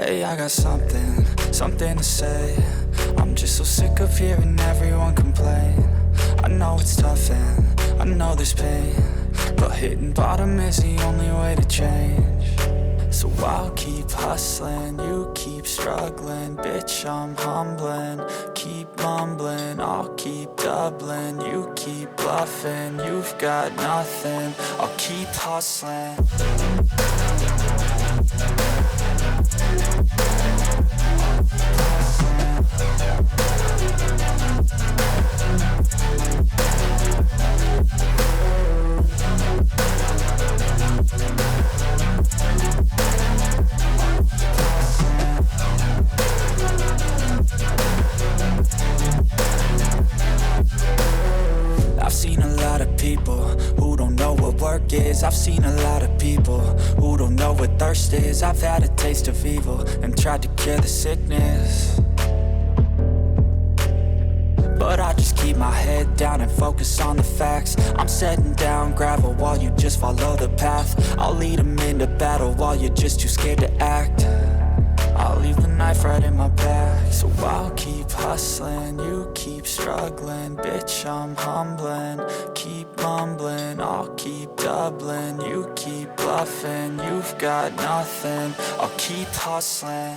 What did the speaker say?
Hey, I got something to say. I'm just so sick of hearing everyone complain. I know it's tough and I know there's pain, but hitting bottom is the only way to change. So I'll keep hustling, you keep struggling. Bitch, I'm humbling, keep mumbling. I'll keep doubling, you keep bluffing. You've got nothing, I'll keep hustling. I've seen a lot of people who don't know what work is. I've seen a lot of people who don't know what thirst is. I've had a taste of evil and tried to cure the sickness, but I just keep my head down and focus on the facts. I'm setting down gravel while you just follow the path. I'll lead them into battle while you're just too scared to act. I'll leave the knife right in my back. So I'll keep hustling, you keep struggling. Bitch, I'm humbling, keep mumbling. I'll keep doubling, you keep bluffing. You've got nothing, I'll keep hustling.